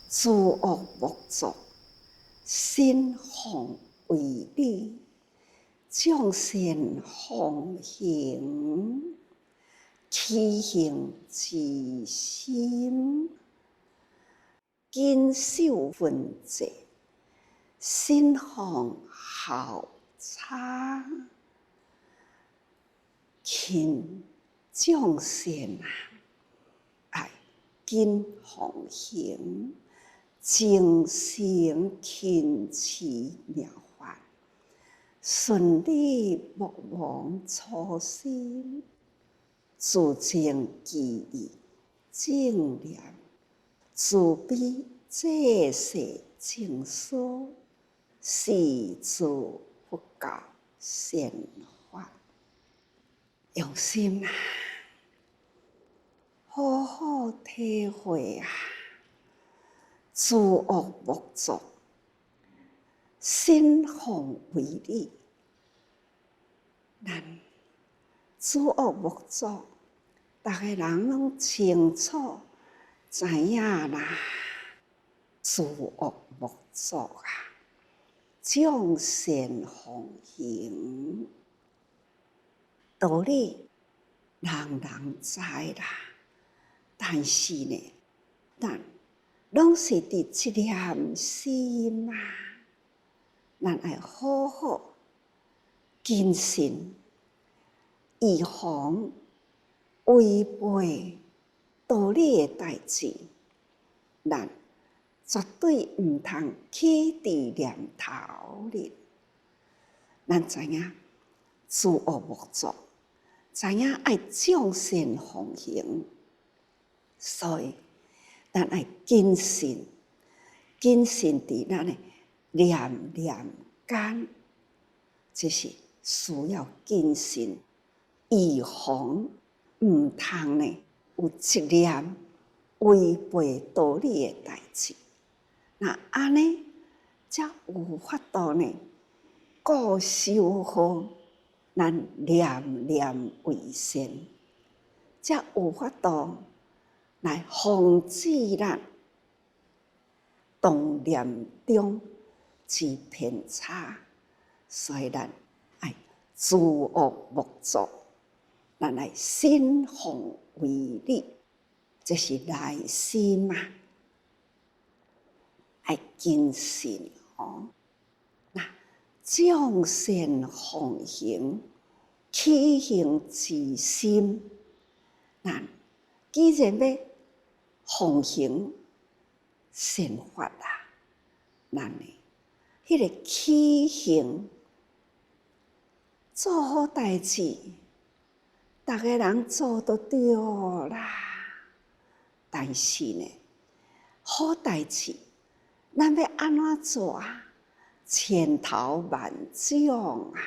诸恶莫作，心奉为理，众善奉行，起行自心，谨守分际，心奉好差，勤众善爱谨奉行，精诚勤持妙法，顺利莫忘初心，自净其意正念，自悲这世净所，是诸佛教善法。用心啊，好好体会啊！诸恶莫作，心奉为理。咱诸恶莫作，逐个人拢清楚知影啦。诸恶莫作啊，众善奉行。道理人人知啦，但是呢，咱拢是伫一念心啊，咱要好好谨慎，预防违背道理的代志，咱绝对毋通起伫念头里。咱知影诸恶莫作，知影爱众善奉行，所以咱爱谨慎，谨慎伫咱的念念间，这是需要谨慎，预防毋通呢有一念违背道理的代志。那安尼才有法度呢，固守好咱念念为善，才有法度来防止咱动念中之偏差。所以咱爱诸恶莫作，咱来心奉为理，这是内心啊，爱谨慎哦。那众善奉行，起行自心。咱既然要奉行善法啦，咱呢，迄个起行做好代志，逐个人做都对啦。但是呢，好代志，咱要安怎做啊？千头万种啊！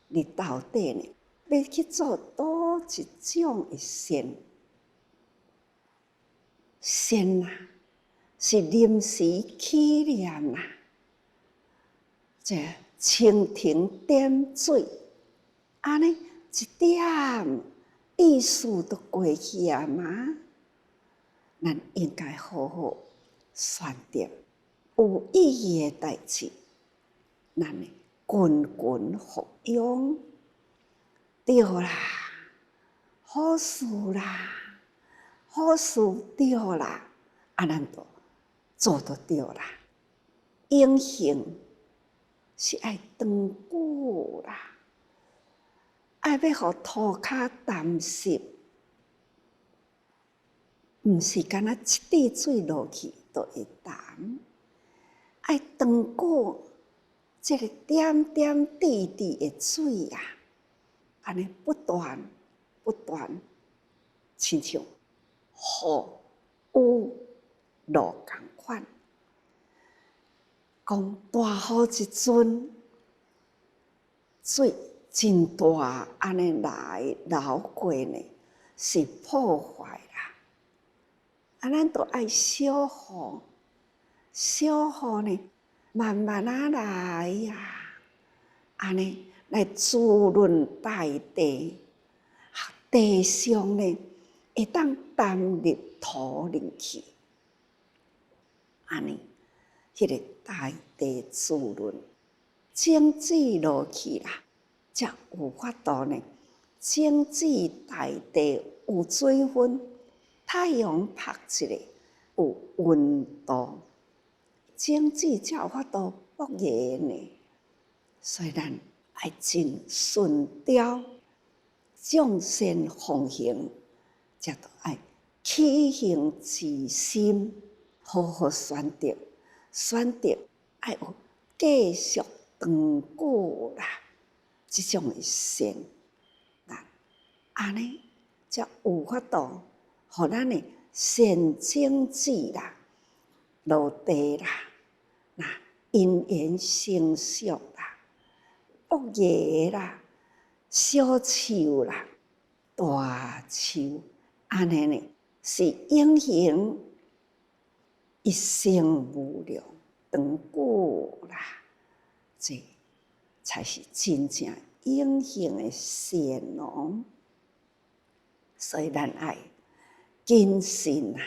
你到底呢，要去做倒一种的善？善啊，是临时起念啊，这蜻蜓点水，安尼一点意思都过去啊嘛。咱应该好好选择有意义的代志，咱呢群群服用，对啦，好事啦，好事对啦，咱就做就对啦。永恒是爱长久啦，爱要互涂骹淡湿，毋是干那一滴水落去就会淡，爱长久，这个点点滴滴的水啊，安尼不断不断，亲像雨有露同款。讲大雨一阵，水真大，安尼来流过呢，是破坏啦。咱都爱小雨，小雨呢，慢慢来呀，安尼来滋润大地，地上呢会当沉入土里去。安尼，迄个大地滋润，种子落去啦，才有法度呢。种子大地有水分，太阳晒一下有温度，种子才有法度发芽呢。所以咱爱真顺调，众善奉行，才着爱起行自心，好好选择，选择爱有继续长久啦，即种的善，安尼才有法度，互咱的善种子啦落地啦，那因缘成熟啦，发芽啦，小树啦，大树，安尼呢是永恒一生无量长久啦，这才是真正永恒的善哦。所以咱爱谨慎啊，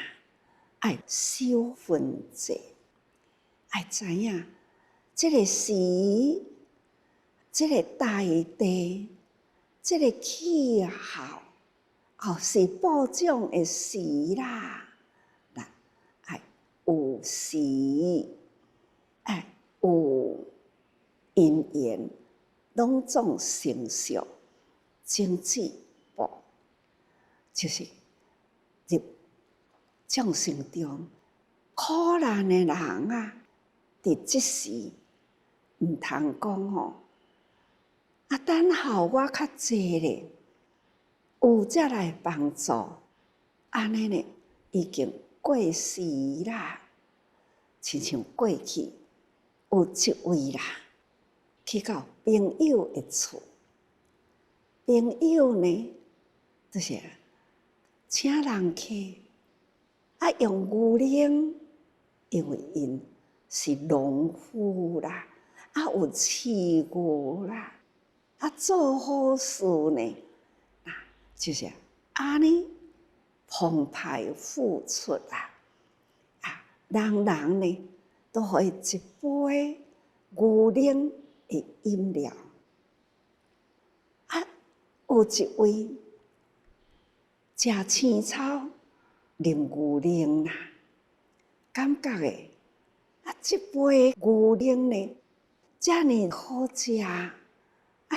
爱守分际，爱知影这个时，这个大地，这个气候，是播种的时啦。咱爱有时，爱有因缘，拢总成熟，种子播。就是入众生中苦难的人啊，伫即时毋通讲吼，等候我较济咧，有才来帮助，安尼呢已经过时啦。亲像过去有一位啦，去到朋友的厝，朋友呢就是请人客，用牛奶，因为因是农夫啦，有饲牛啦，做好事呢，就是安尼澎湃付出啦，人人呢都可以一杯牛奶的饮料，有一位食青草，啉牛奶啦，感觉诶，这杯牛奶呢，遮尔好食，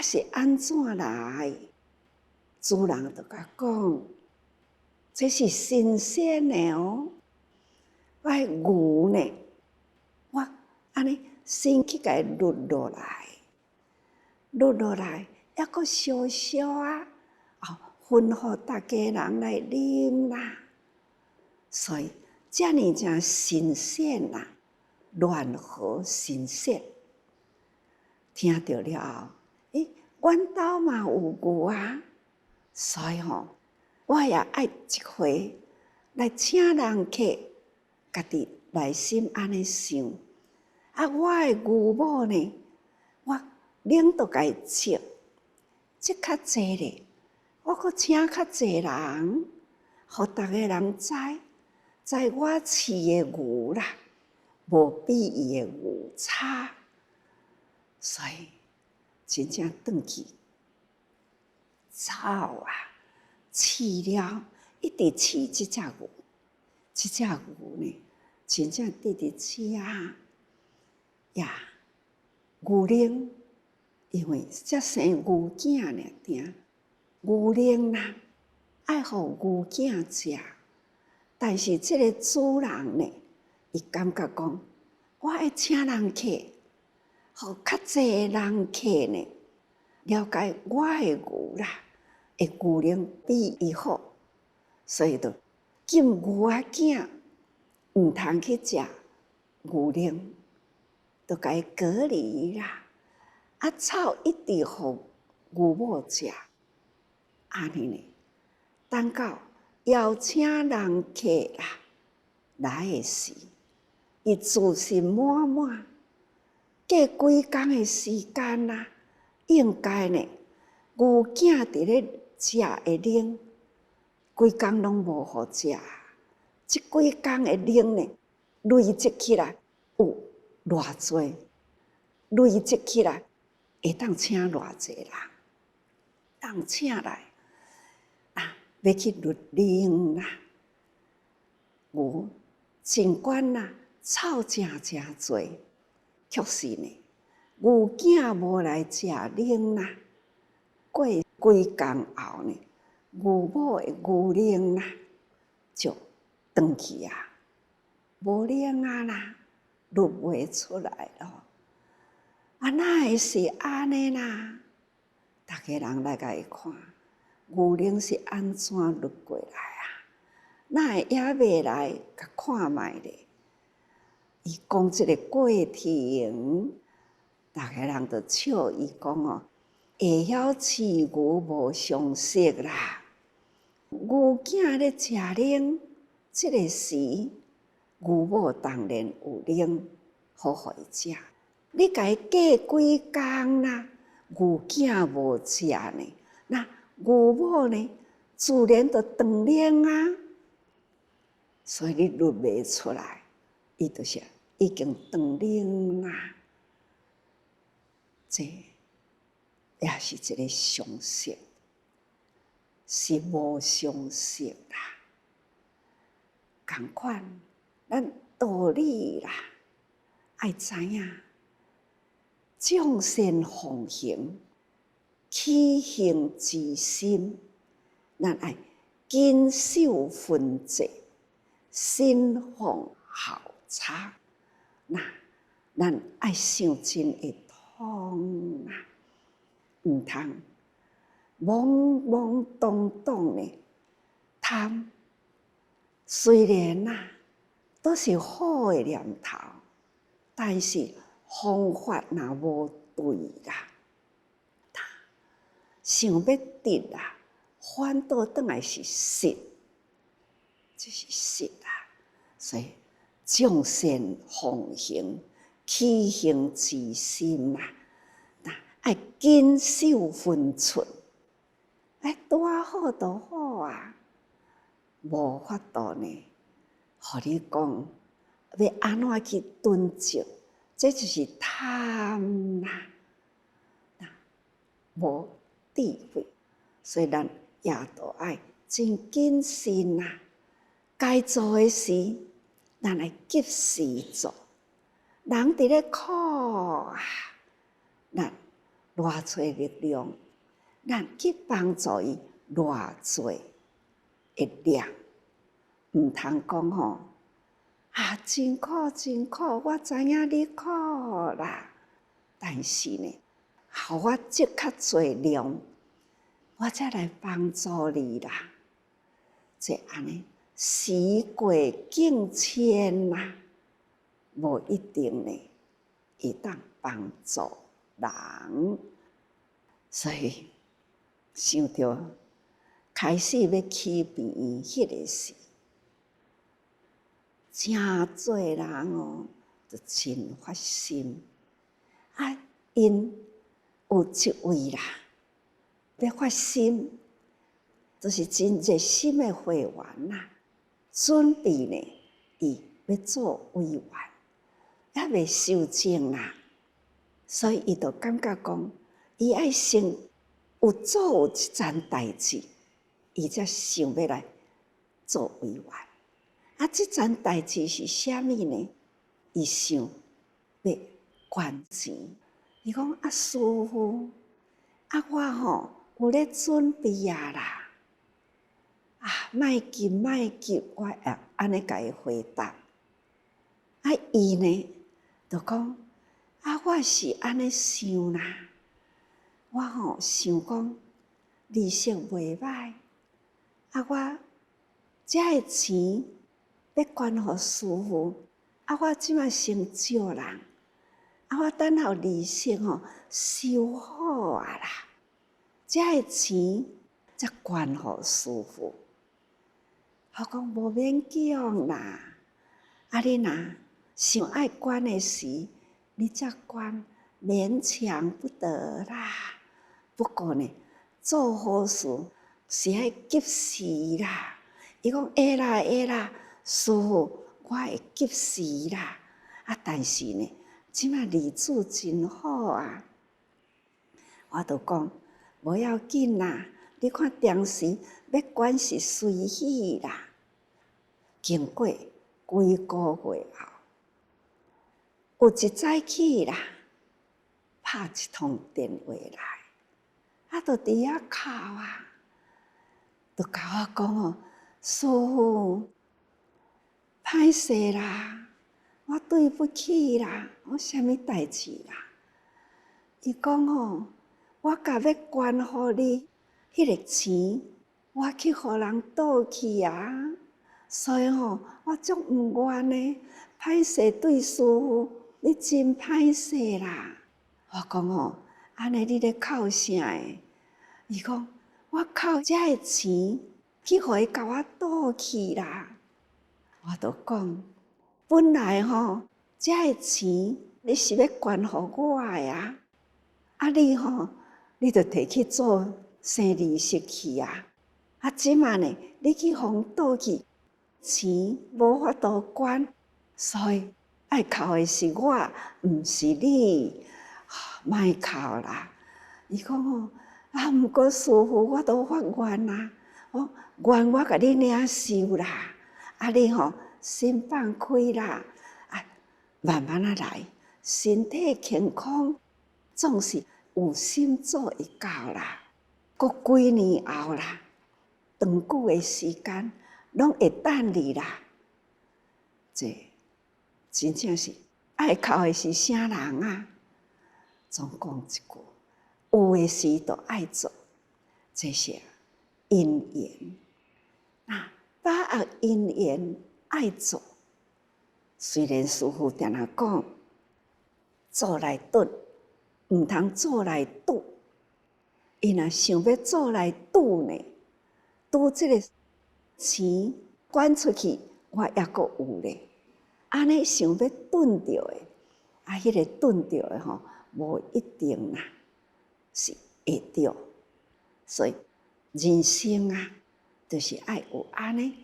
是安怎来？主人就甲讲，这是新鲜的哦。我的牛呢，我安尼先去甲伊滤落来，滤落来，还阁烧烧啊。分互大家人来啉啦，所以遮尔正新鲜啦，暖和新鲜。听到了后，阮兜嘛有牛啊，所以我也爱一回来请人客，家己内心安尼想，我的牛某呢，我领导甲伊接较济咧。我阁请较济人，互逐个人知我饲的牛啦，无比伊的牛差，所以真正转去草啊，饲了，一直饲即只牛，即只牛呢，真正直直吃呀，牛奶，因为才生牛囝尔定。牛奶啦，爱互牛囝食，但是这个主人呢，伊感觉讲，我爱请人客，互较济人客呢，了解我的牛啦，牛奶比伊好，所以就禁牛仔囝毋通去食牛奶，就甲伊隔离啦。草一直互牛某食。安尼呢，等到邀请人客啦来的时，伊自信满满，过几工的时间啦，应该呢，牛囝伫咧食会奶，规工拢无好食，即几工的奶呢，累积起来有偌济，累积起来会当请偌济人，当请来要去律令啦，牛尽管草真多，确实呢，牛囝无来食奶啦，过几工后呢，牛母的牛奶就断去啊，无奶啦，录袂出来咯。哪会是安尼啦？逐个人来甲伊看，牛奶是安怎录过来啊？哪会也未来甲看卖咧？伊讲即个过程，逐个人就笑伊讲会晓饲牛无常识啦。牛囝咧食奶，即个时牛母当然有奶好互伊食。你甲伊过几工啦，牛囝无食呢，那牛母呢，自然就断奶啊。所以你录袂出来，伊就是已经断奶啦。这也是一个常识，是无常识啦。同款，咱道理啦，爱知影，众善奉行，起行之心，咱爱谨守分际，慎防好差。那咱爱想真会通啊，毋通懵懵懂懂的贪。虽然都是好的念头，但是方法若无对啦，想要得啦，反倒转来是失，这是失啦。所以众善奉行，起行之心啦，爱谨守分寸，拄好就好啊。无法度呢，互你讲要安怎去顿足，这就是贪啦，无智慧。所以咱也都爱真谨慎啊，该做的事，咱来及时做。人伫咧苦啊，咱偌济力量，咱去帮助伊偌济会量，毋通讲真苦真苦，我知影你苦啦，但是呢，互我积较侪量，我才来帮助你啦。这安尼时过境迁啦，无一定呢，会当帮助人。所以想到开始要起病迄个时，真侪人就真发心因有一位啦，要发心，就是真热心的会员啦，准备呢，伊要做委员，还未受证啦，所以伊就感觉讲，伊爱先有做一件代志，伊才想要来做委员。这件代志是啥物呢？伊想要捐钱。伊讲师父，我有咧准备啦。莫急，我会安尼甲伊回答。伊呢就讲我是安尼想啦。我想讲利息袂歹，我这个钱要捐互师父，我即摆先借人，我等候利息收好啦，这个钱才捐互师父。我讲无勉强啦，你若想爱捐的时，你才捐，勉强不得啦。不过呢，做好事是爱及时啦。伊讲会啦，师父，我会及时啦。但是呢，即摆日子真好啊，我就讲无要紧啦。你看当时要管是随喜啦，经过几个月后，有一早起啦，拍一通电话来，就伫遐哭啊，就甲我讲哦，师父，歹势啦，我对不起啦，我啥物代志啦？伊讲哦，我甲要捐互你迄个钱，我去互人倒去啊，所以吼，我足毋愿呢，歹势对师父，你真歹势啦。我讲哦，安尼你咧哭啥诶？伊讲我哭遮个钱去互伊甲我倒去啦。我就讲，本来吼，遮个钱你是要捐互我诶啊，你就摕去做生利息去啊。即马呢，你去互倒去，钱无法度捐，所以爱哭诶是我，毋是你。莫哭啦！伊讲哦，毋过师父，我都发愿啦，愿我甲你领受啦。你心放开啦，慢慢来，身体健康，总是有心做会到啦。过几年后啦，长久诶时间，拢会等你啦。这真正是爱哭诶是啥人啊？总讲一句，有诶时就爱做，这是因缘。把握因缘爱做，虽然师父定定讲，做来顿，毋通做来拄。伊若想要做来拄呢，拄即个钱捐出去，我抑阁有咧。安尼想要顿着诶，迄个顿着诶吼，无一定啦，是会着。所以人生啊，就是爱有安尼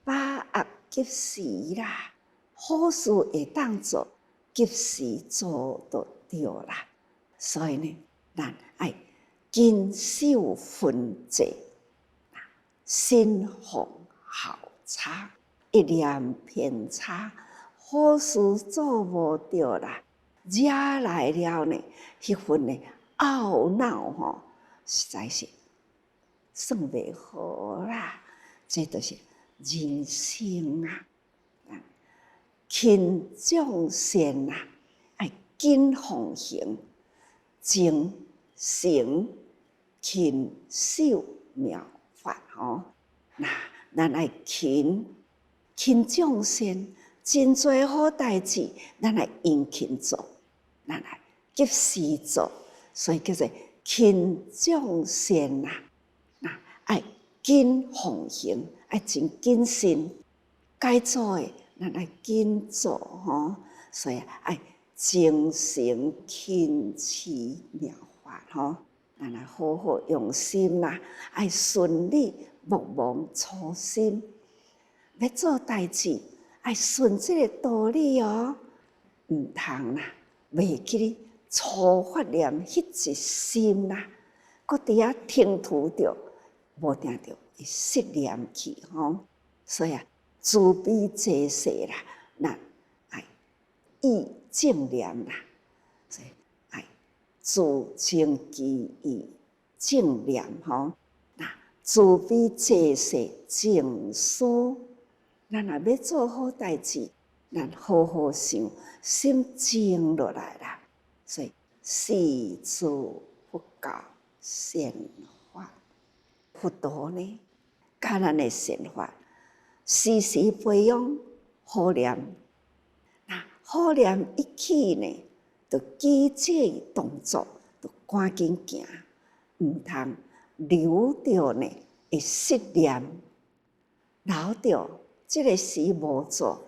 把握及时啦，好事会当做，及时做就对啦。所以呢，咱爱谨守分际，心逢好差，一念偏差，好事做无着啦，惹来了呢，迄份呢懊恼吼，实在是算袂好啦。这就是人生啊，勤种善啊，爱谨奉行，精诚勤守妙法吼。咱爱勤种善，真侪好代志，咱爱用勤做，咱爱及时做，所以叫做勤种善啊。爱谨奉行，爱真谨慎，该做诶，咱爱紧做吼。所以爱精诚勤持妙法吼，咱来好好用心啦，爱顺利莫忘初心。要做代志，爱顺这个道理哦，毋通啦，袂记哩初发念迄一心啦，搁伫遐听图着，无定着会失念去吼。所以慈悲济世啦，咱爱意正念啦，所以爱自清其意正念吼。慈悲济世静思，咱若要做好代志，咱好好想，心静落来啦。所以世事不教善法，佛陀呢教咱的善法，时时培养好念。好念一起呢，就记这动作，就赶紧行，毋通留着呢会失念，留着这个时无做，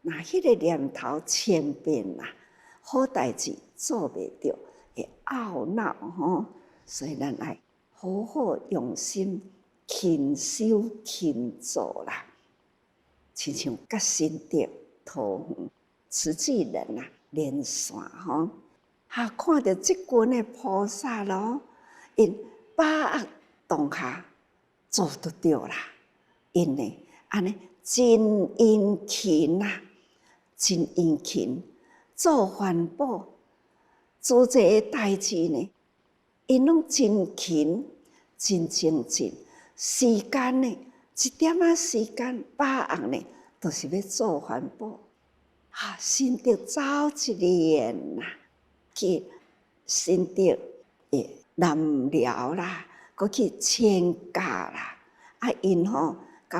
那迄个念头千遍啦，好代志做袂着，会懊恼吼。所以咱爱好好用心，勤修勤做啦，亲像甲心得桃园慈济人啊，连线吼，看到即群的菩萨咯，因把握当下做得到啦，因为安尼真殷勤啊，真殷勤做环保，做这个代志呢，因拢真勤、真精进，时间呢，一点仔时间把握呢，都是要做环保。新竹走一年啦，去新竹南寮啦，搁去千家啦，因甲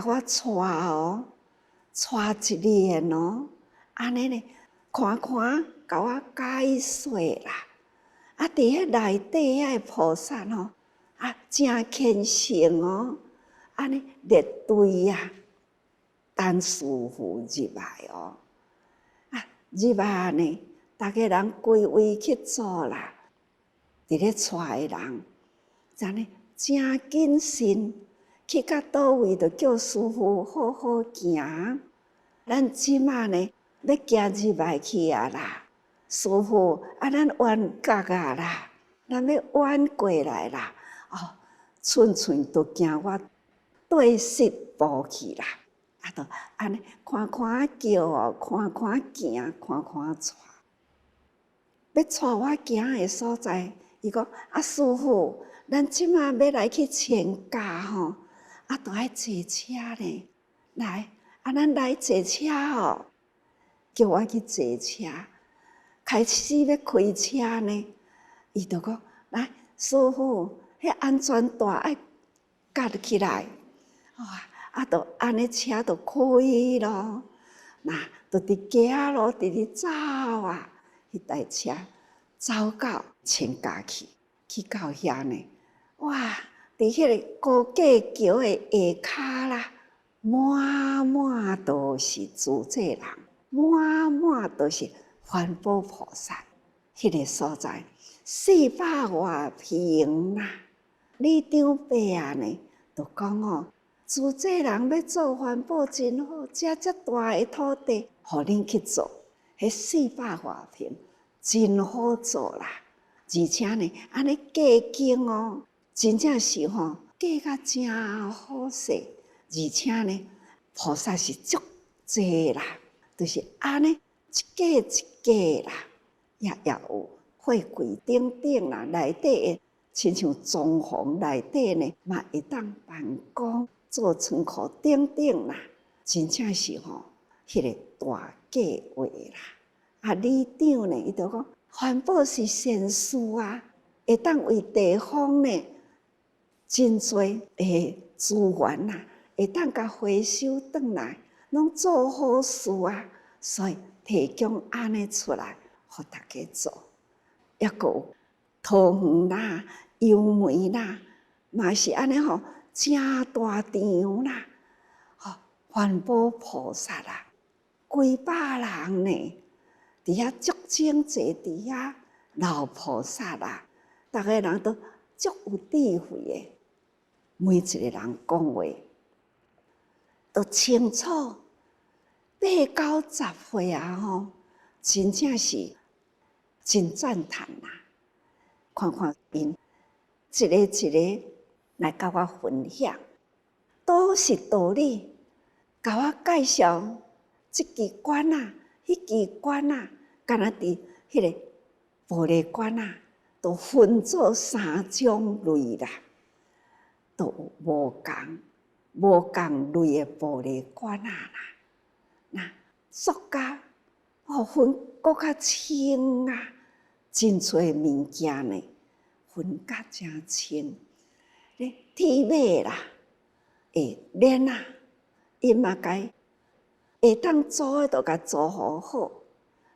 我带一年哦，安尼呢，看甲我解说啦，伫迄内底遐菩萨真虔诚哦，安尼列队等师父入来哦。入来呢，逐个人归位去做啦。伫咧带的人，真呢真谨慎，去到倒位就叫师父好好行。咱即马呢要行入来去啦，师父咱冤觉啦，咱要冤过来啦。寸寸都惊我对失步去啦。就安尼看叫哦，看行，看带。要带我行的所在，伊讲师父，咱即马要来去千家吼，都爱坐车呢。来，咱来坐车哦，叫我去坐车。开始要开车呢，伊就讲来，师父，迄安全带爱夹起来。就安尼车就开咯，就伫街路直走迄台车走到千家去到遐呢，哇！伫迄个高架桥的下骹啦，满都是自济人，满都是环保菩萨。迄个所在400外平啦，李长伯呢，就讲自济人要做环保真好，遮大的土地，互恁去做，迄400外平真好做啦。而且呢，安尼价金真正是价甲真好势。而且呢，菩萨是足济啦，就是安尼一家啦，也有货柜顶啦，内底亲像装潢内底呢，嘛会当办公。做仓库顶啦，真正是迄个大计划啦。里长呢，伊就讲环保是善事啊，会当为地方呢真侪的资源啦，会当甲回收转来，拢做好事啊。所以提供安尼出来，互大家做。抑个有桃园啦、杨梅啦，嘛是安尼真大场啦，环保菩萨啦，几百人呢，伫遐足精济，伫遐老菩萨啦，逐个人都足有智慧的，每一个人讲话都清楚，8、9、10岁真正是真赞叹啦！看因一个来甲我分享，都是道理，甲我介绍即支管迄支管敢若伫迄个玻璃管都分做3种类啦，都有无共类的玻璃管啦。塑胶分搁较轻真侪物件呢，分甲真轻。铁马啦，链因嘛该会当做的就甲做好，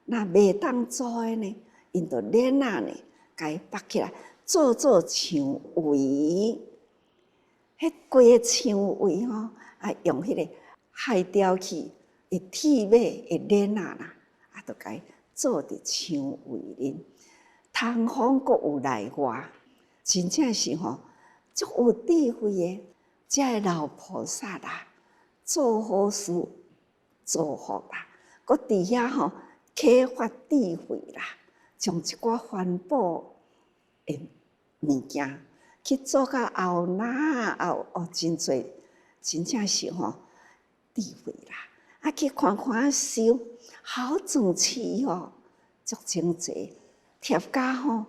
若袂当做的呢，因就链呢，该绑起来做墙围。迄规个墙围用迄个海雕器的铁马的链就该做伫墙围里，通风阁有内外，真正是足有智慧的，这老菩萨做好事，造福搁伫遐吼启发智慧啦，将一寡环保的物件去做到后哪后哦，真侪真正是吼智慧啦。啊，去看看收好整齐哦，足整齐，贴甲吼，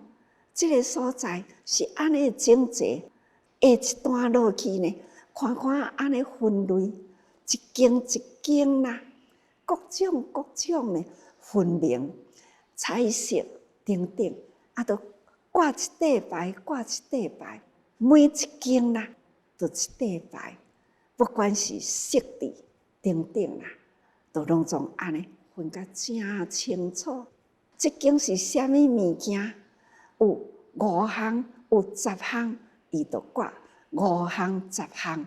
即个所在是安尼整齐，下一段落去呢，看看安尼分类，一间一间啦，各种呢分明，彩色等等，啊，都挂一块牌，挂一块牌，每一间啦，都一块牌，不管是色地等等啦。都拢总安尼分甲真清楚，即间是虾米物件？有5项，有10项，伊就挂5项、10项，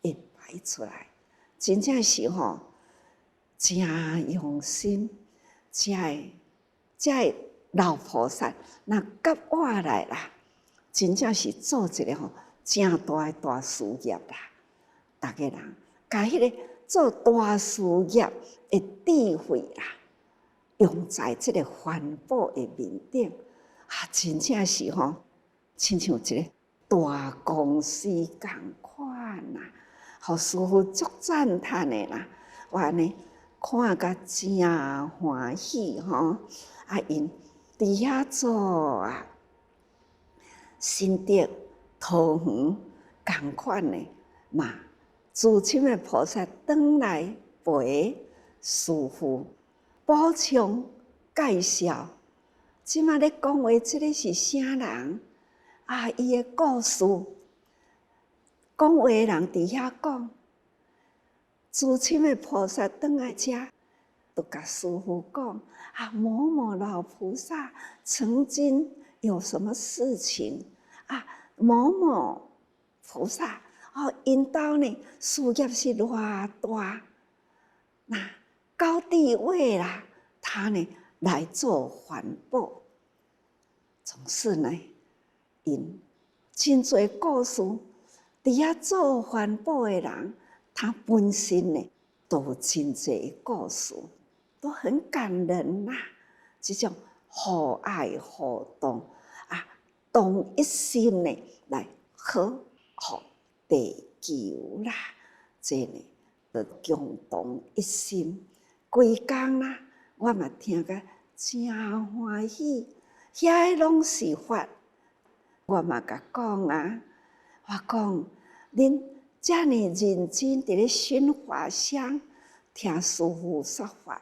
会排出来。真正是吼，真用心，这个老菩萨，若甲我来啦，真正是做一个吼真大的大事业啦。逐个人，甲迄个做大事业的智慧啦，用在即个环保的面顶，真正是吼，亲像一个大公司共款啦，互师父足赞叹的啦。我安尼看甲真欢喜吼，因伫遐做啊，心得桃园共款的嘛。自深的菩萨转来陪师父补充介绍，即马咧讲话，即个是啥人？伊的故事，讲话的人伫遐讲，自深的菩萨转来遮，就甲师父讲某某老菩萨曾经有什么事情某某菩萨。因兜呢事业是偌大，那高地位啦，他呢来做环保，总是呢，因真侪故事，伫遐做环保的人，他本身呢都有真侪故事，都很感人呐。这种互爱互动同一心呢来好好。地球啦，这呢，就共同一心。规工啦，我嘛听个真欢喜，遐个拢是法。我嘛甲讲我讲恁遮尔认真伫咧熏花香，听师父说法。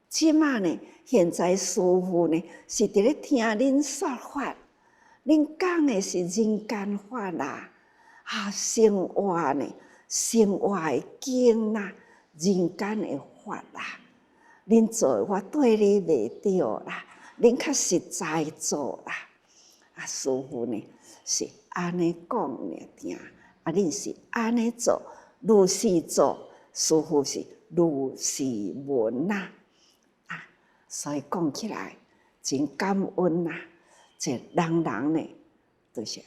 即马呢，现在师父呢是伫咧听恁说法，恁讲的是人间法啦。生活呢，生活的经啦，人间的法啦，恁做我对你袂着啦，恁较实在做啦。师父呢是安尼讲尔定，恁是安尼做，如是做，师父是如是闻呐。所以讲起来真感恩呐，这人呢，就是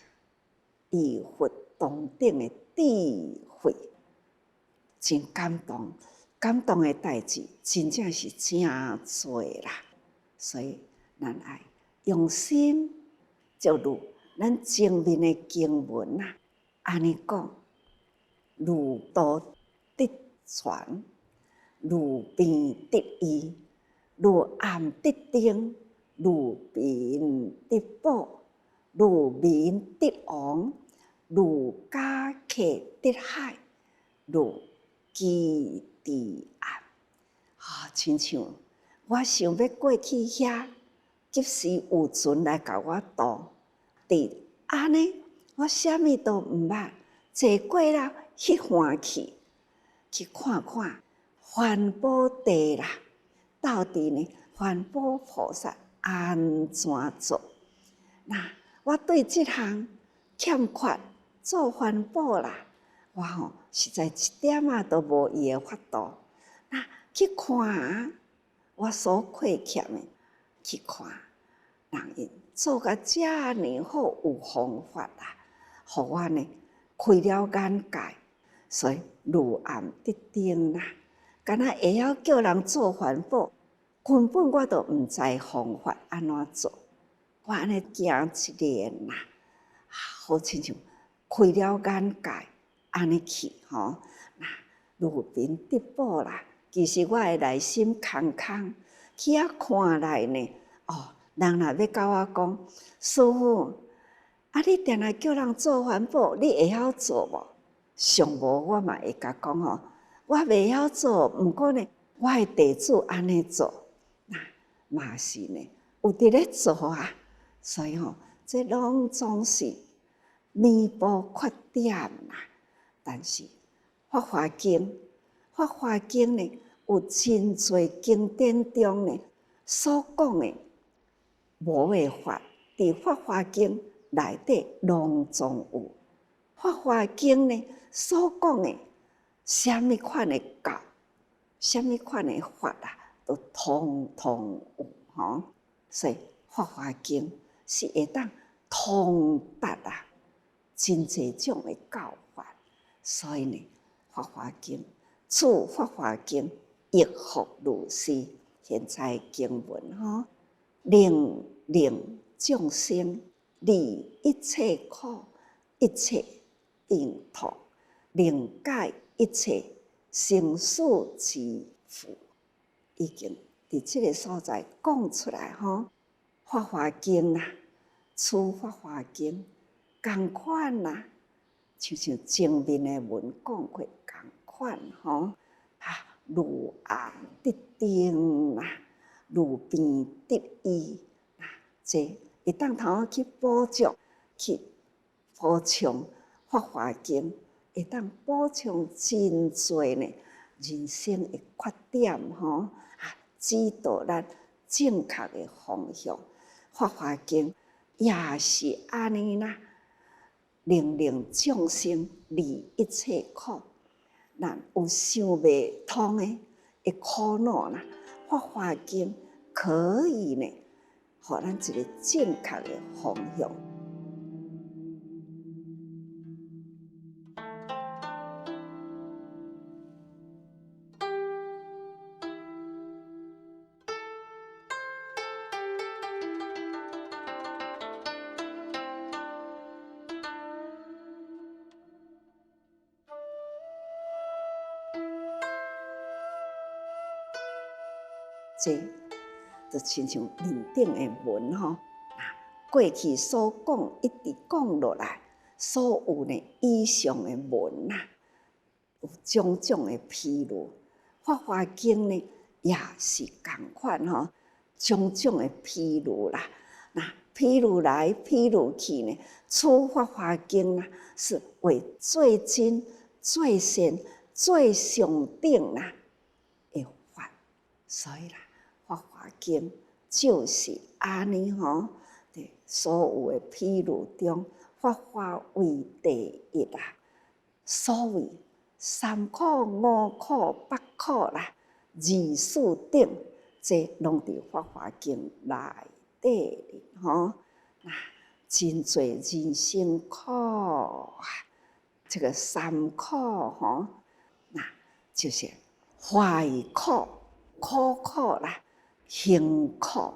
义佛同等的智慧，真感动，感动的代志真正是真多啦。所以咱爱用心，就如咱前面的经文安尼讲：如刀得传，如鞭得义，如暗得灯，如明得宝，如明得王。如家客得海，如鸡得暗。亲像我想要过去遐，及时有船来甲我渡。伫安尼，我啥物都毋捌，坐过了迄番去看看环保地啦，到底呢环保菩萨安怎做？那我对即项欠缺。做环保啦，我实在一点都无伊的法度。那去看我所亏欠的，去看人因做甲遮尔好有方法啦，互我呢开了眼界。所以如暗得灯啦，敢若会晓叫人做环保，根本我都毋知方法安怎做。我安尼行一年啦，好亲像开了眼界，安尼去吼。那路边直补啦，其实我的内心空空，去遐看来呢，人若要甲我讲，师父，你定来叫人做环保，你会晓做无？上无我嘛会甲讲吼，我袂晓做，毋过呢，我的弟子安尼做，那嘛是呢，有伫咧做啊。所以这拢总是弥补缺点啦。但是法华经呢，有真侪经典中呢所讲的无的法，伫法华经内底拢总有。法华经呢所讲的什么款的教，什么款的法啊，都通通有吼。所以法华经是会当通达真侪种的教法。所以呢，法华经处法华经益福如是。现在经文吼，令众生离一切苦，一切病痛，令解一切生死之苦。已经伫这个所在讲出来吼，法华经啦，处法华经同款啦，像前面的文讲过同款吼，如暗得定啦，如病得医啦，这会当头去补足，去补充法华经，会当补充真侪呢人生的缺点吼，指导咱正确的方向。法华经也是安尼啦，令众生离一切苦。咱有想袂通的苦恼啦，法华经可以呢，互咱一个正确的方向。这就亲像面顶的文吼，过去所讲一直讲落来，所有呢以上的文啦，有种种的披露。法华经呢也是同款吼，种种的披露啦。那披露来披露去呢，处法华经啦，是为最真、最善、最上等啦的法，所以啦。法华经就是安尼吼，所有的披露中，法华为第一啦。所谓三苦、五苦、八苦啦，二四等，这拢伫法华经内底吼。那真侪人生苦啊，这个三苦吼，那就是坏苦、苦啦。辛苦，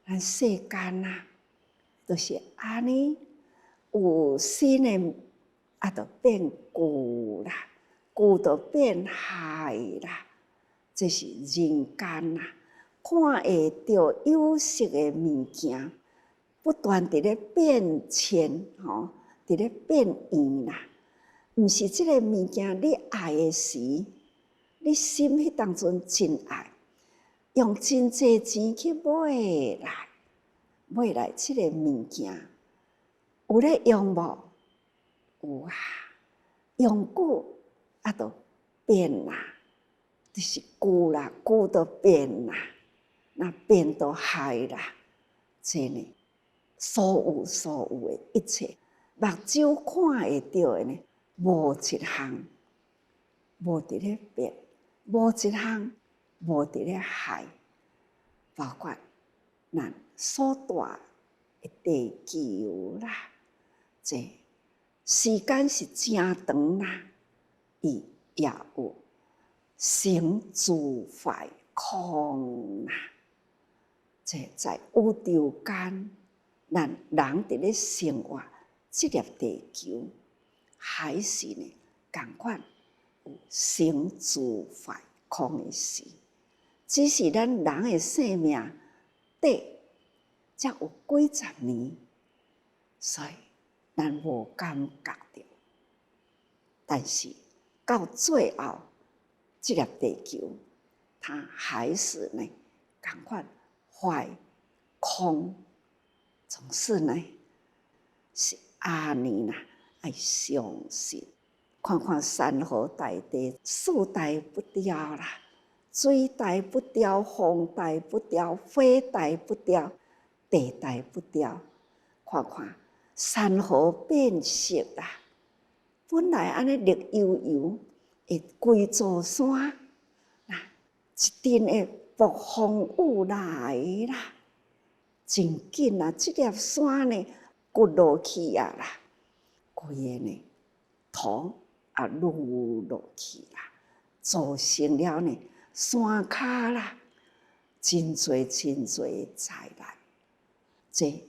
咱世间啊，都是安尼，有新的就变旧啦，旧就变坏啦，这是人间啦。看会到有色的物件，不断伫咧变迁吼，伫咧变样啦。毋是即个物件你爱的时，你心迄当阵真爱。用真济钱去买来即个物件，有咧用无？有啊，用久就变啦，就是旧啦，旧就变啦，那变就害啦。这呢，所有的一切，目睭看会到的呢，无一项无伫咧变，无一项无伫咧害，包括咱所住的地球啦，这时间是真长啦，伊也有生住坏空啊！这在宇宙间，咱人伫咧生活这粒地球，还是呢同款有生住坏空的事。只是咱人的生命短，才有几十年，所以咱无感觉到。但是到最后，这粒地球，它还是呢同款坏空，总是呢是安尼啦，爱相信。看看山河大地，树大不掉啦。水大不掉，风大不掉，火大不掉，地大不掉。看看山河变色啦，本来安尼绿油油的规座山，一阵的暴风雨来啦，真紧啊！这粒山呢，骨落去啊啦，规个呢土也落去啦，造成了呢。山骹啦，真侪灾难，这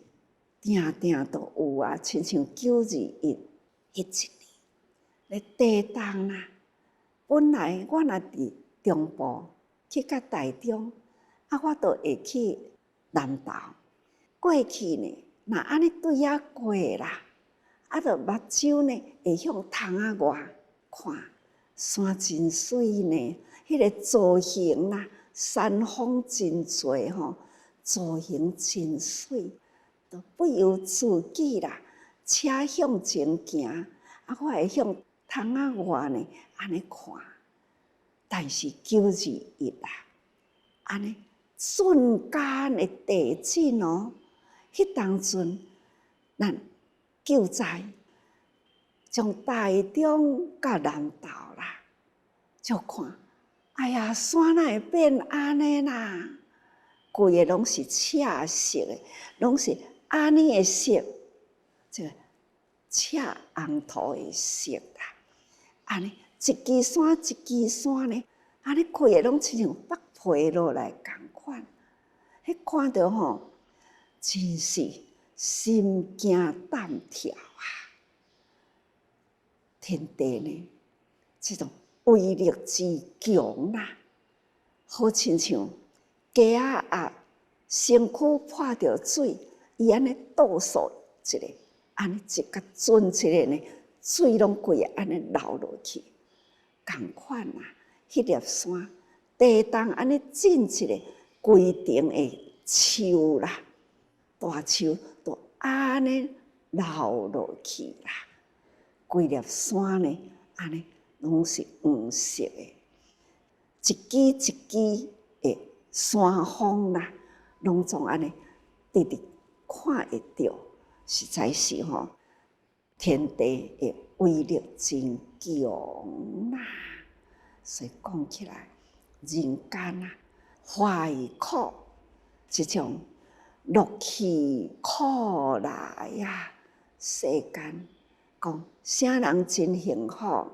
定定都有啊，亲像921迄一年，咧地动啦。本来我若伫中部去到台中，我就会去南投。过去呢，若安尼对遐过啦，就目睭呢会向窗仔外看，山真水呢。迄个造型啦，山峰真多吼，造型真水，都不由自己啦。车向前行，我会向窗仔外呢安尼看。但是921啦，安尼瞬间的地震哦，迄当阵咱救灾，从台中到南投啦，就看。哎呀，山哪会变安尼啦？规个拢是赤色的，拢是安尼的色，这个赤红土的色啦。安尼一支山一支山呢，安尼开个拢亲像北皮落来共款。迄看到吼，真是心惊胆跳啊！天地呢，这种。威力之强啦，好亲像鸡仔身躯破着水，伊安尼倒数一个，安尼一甲准一个呢，水拢规个安尼流落去，共款啦。迄粒山地动安尼震一个，规顶的树啦，大树都安尼流落去啦，规粒山呢安尼。拢是黄色的，一支一支的山峰啦，拢总安尼直直看会到，实在是吼，天地的威力真强啦。所以讲起来，人间啊，怀苦这种乐去苦来呀，世间讲啥人真幸福？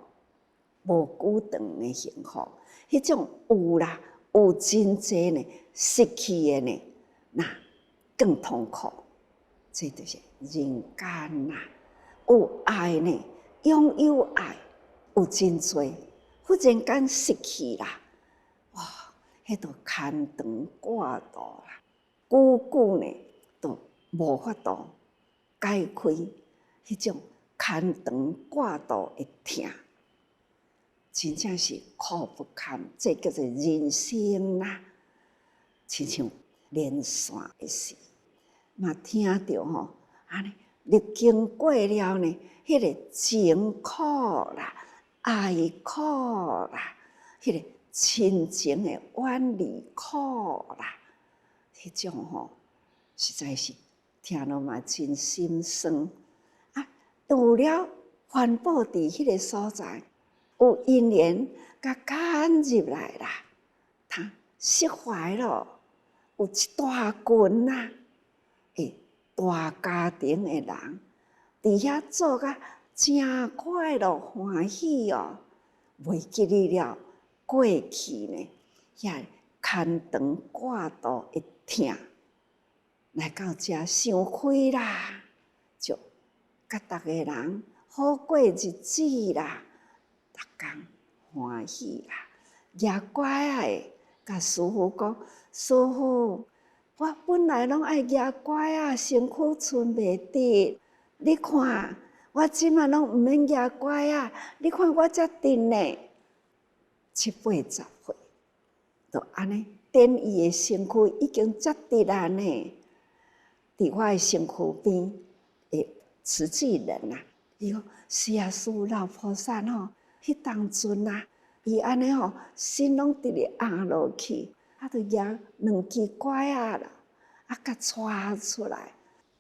无久长的幸福，迄种有啦，有真济呢，失去的呢，那更痛苦。这就是人间啦，有爱呢，拥有爱，有真济，忽然间失去啦，哇，迄都牵肠挂肚啦，久久呢都无法度解开迄种牵肠挂肚的痛。真正是苦不堪，这叫做人生啦，亲像连线的事，嘛听到吼，安尼历经过了呢，迄个情苦啦、爱苦啦，迄个亲情的远离苦啦，迄种吼，实在是听了嘛真心酸啊！有了环保伫迄个所在。有因缘，甲牵入来啦，他释怀了。有一大群呐，大家庭的人，伫遐做甲真快乐欢喜哦。袂记哩了，过去呢，遐牵肠挂肚的痛，来到遮想开啦，就甲逐个人好过日子啦，逐工欢喜啦。牙乖仔甲师父讲：师父，我本来拢爱牙乖仔，身躯寸袂直。你看，我即马拢毋免牙乖仔，你看我遮直呢，70-80岁，就安尼，等伊的身躯已经遮直啊呢。伫我的身躯边，慈济人啊，伊讲是啊，师父老菩萨吼，迄当阵啊，伊安尼吼，心拢直直压落去，就举2支拐仔啦，甲带出来，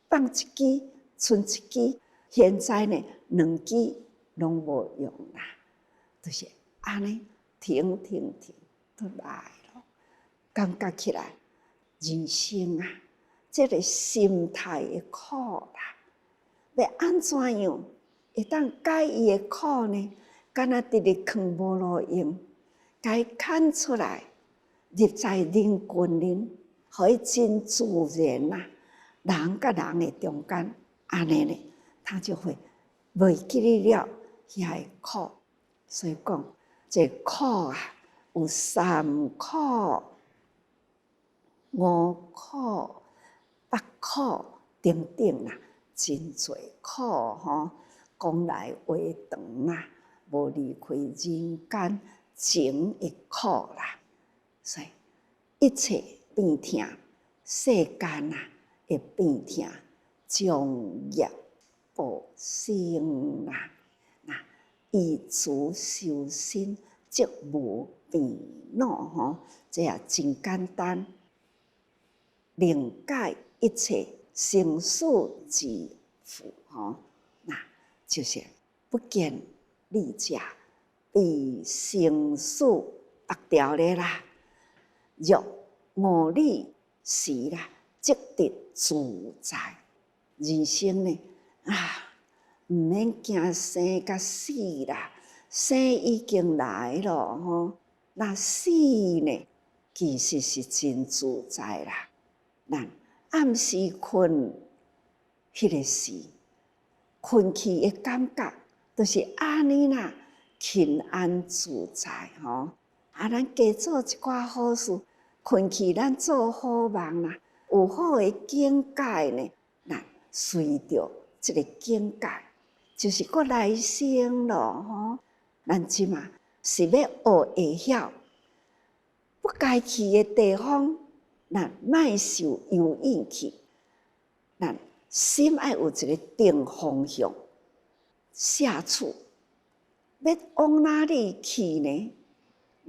放一支，剩一支。现在呢，2支拢无用啦，就是安尼，停，都来咯。感觉起来，人生啊，这个心态的苦啦，要安怎样会当解伊的苦呢？敢若直直放无路用，该牵出来，入在人群里，互伊真自然啊。人甲人的中间，安尼呢，他就会袂记哩了遐的苦。所以讲，这苦啊，有3苦、5苦、8苦等等啦，真侪苦吼。讲来话长啦，无离开人间情的苦啦。所以一切变痛，世间啊会变痛，将业报生啦。依此修身，则无变恼吼。这也真简单，令解一切生死之苦吼。就是不见利者，被生死绑掉咧啦。若无理时啦，即得自在。人生呢毋免惊生甲死啦，生已经来了吼。那死呢，其实是真自在啦。咱暗时困，迄个时。困去的感觉，就是安尼啦，轻安自在吼。咱加做一寡好事，困去咱做好梦啦，有好的境界呢，咱随着这个境界，就是搁来生咯吼。咱即马是要学会晓，不该去的地方，咱莫受诱引去，咱。心爱有一个定方向，下处要往哪里去呢？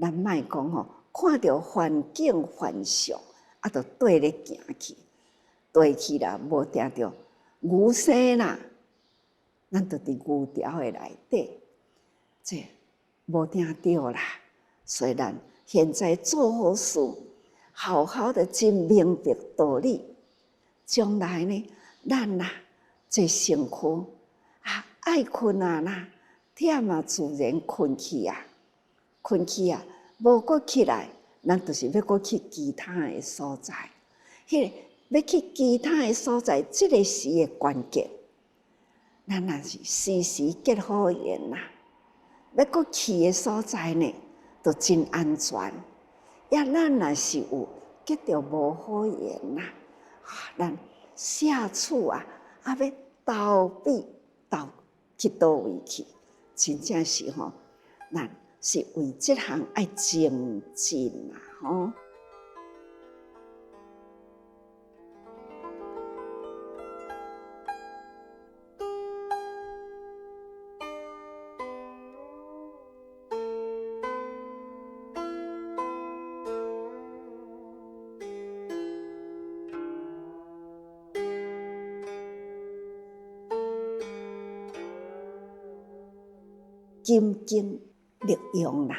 咱莫讲吼，看到环境幻象，就对咧行去，对去啦，无定着牛生啦，咱就伫牛条的内底，这无定着啦。所以咱现在做好事，好好的真明白道理，将来呢？咱这身躯爱困啦，忝啊，自然困去啊，无搁起来，咱就是要搁去其他的所在。迄个要去其他的所在，这个时的关键，咱若是时时结好缘啦。要搁去的所在呢，就真安全。咱若是有结着无好缘啦，咱。下处要投笔投去倒位去，真正是吼，咱是为这项爱精进吼。金经力用啦，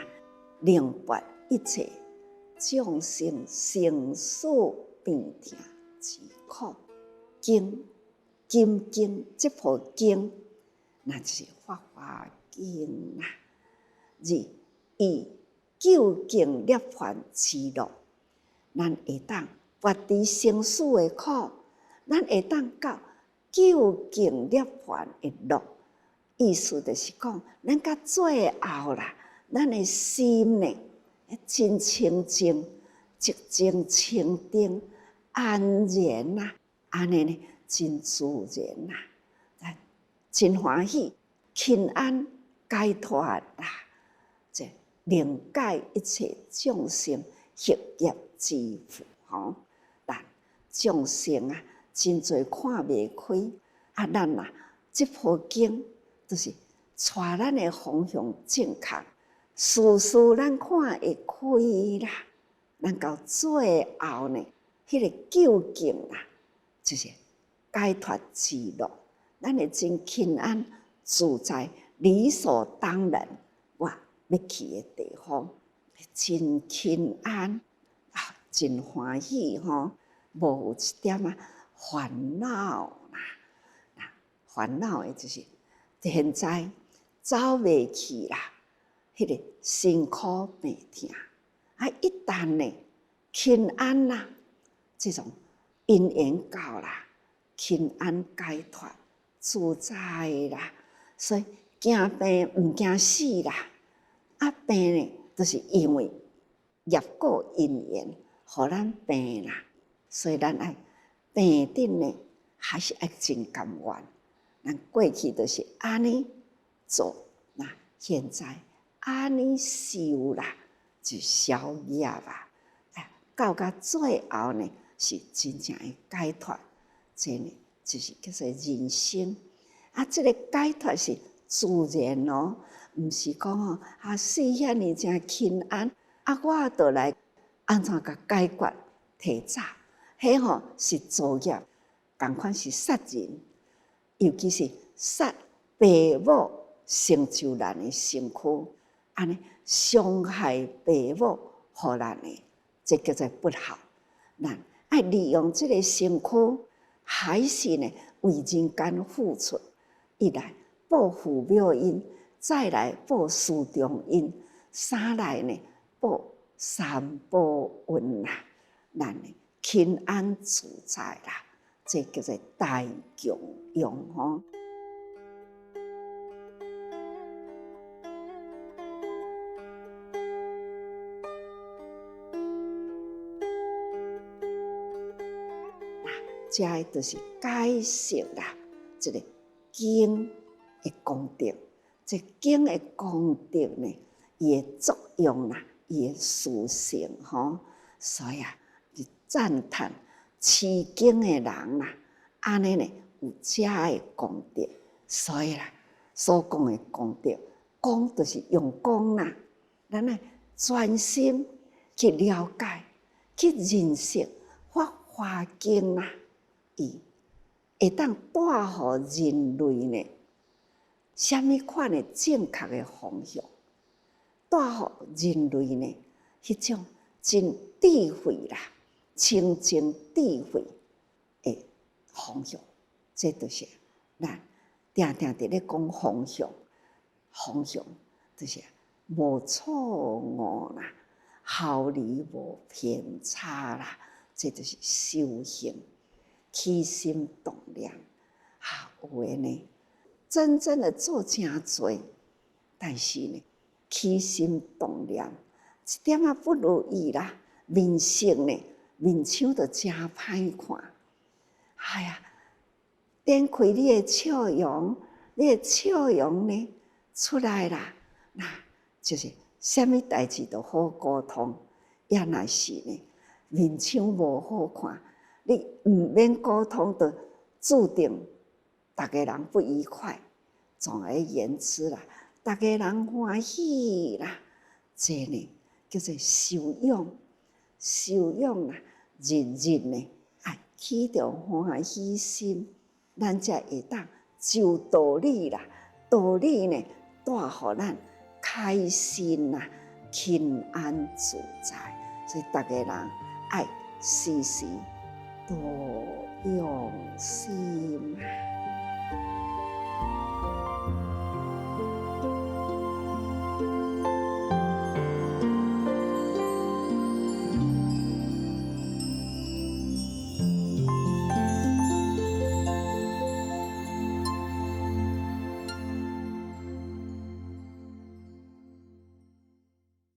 令拔一切众生生死病痛之苦。经这部经，那就是《法华经》啦。义究竟涅槃之路，咱会当脱离生死的苦，咱会当到究竟涅槃的路。意思就是讲，咱到最后啦，咱的心呢，真清净、寂静清定、安然啦，安尼呢，真自然啦，真欢喜、轻安、解脱啦，这能解一切众生业业之苦吼。但众生啊，真侪看袂开咱啊，这部经就是带咱的方向正确，事事咱看会开啦。咱到最后呢，迄个究竟啦，就是解脱之路，咱会真轻安自在、理所当然。我要去的地方，真轻安真欢喜吼，无有一点烦恼啦。烦恼的就是现在走袂去啦，迄个辛苦病痛。一旦呢轻安啦，这种因缘到啦，轻安解脱自在啦，所以惊病毋惊死啦。病呢，就是因为业果因缘，互咱病啦，所以咱爱病顶呢，还是爱真甘愿。咱过去就是安尼做，那现在安尼修啦。就消业啊！到最后呢，是真正的解脱。这呢，就是叫做人生。这个解脱是自然哦，毋是讲死遐尼真轻安。我倒来安怎甲解决提早？迄是造业，同款是杀人，尤其是杀父母成就咱的身躯，安尼。伤害父母，互咱的，这叫做不好。咱爱利用这个身躯，还是呢为人间付出。一来报父母恩，再来报师长恩，三来呢报三宝恩啦。咱呢轻安自在啦，这叫做大供养吼。这个就是解释啦，这个经的功德，这经的功德呢，伊的作用啦，伊的殊胜吼，所以就赞叹持经的人啦，安尼呢有这的功德，所以啦，所讲的功德，讲就是用功啦，咱呢专心去了解、去认识《法华经》啦。伊会当带予人类呢，什么款的正确的方向？带予人类呢，迄种真智慧啦、清净智慧的方向。这就是咱定定伫咧讲方向，方向就是无错误啦，毫厘无偏差啦，这就是修行。起心动念，有的呢，真正的做真多，但是呢，起心动念一点不如意啦，面色呢，面相就真歹看。点开你的笑容，你的笑容呢出来啦，那就是什么代志都好沟通。也若是呢，面相无好看。你毋免沟通，就注定大家人不愉快。总而言之啦，大家人欢喜啦，这呢叫做修养，修养啦，日日呢爱起着欢喜心，咱才会当就道理啦，道理呢带予咱开心啦，轻安自在。所以大家人爱时时多用心。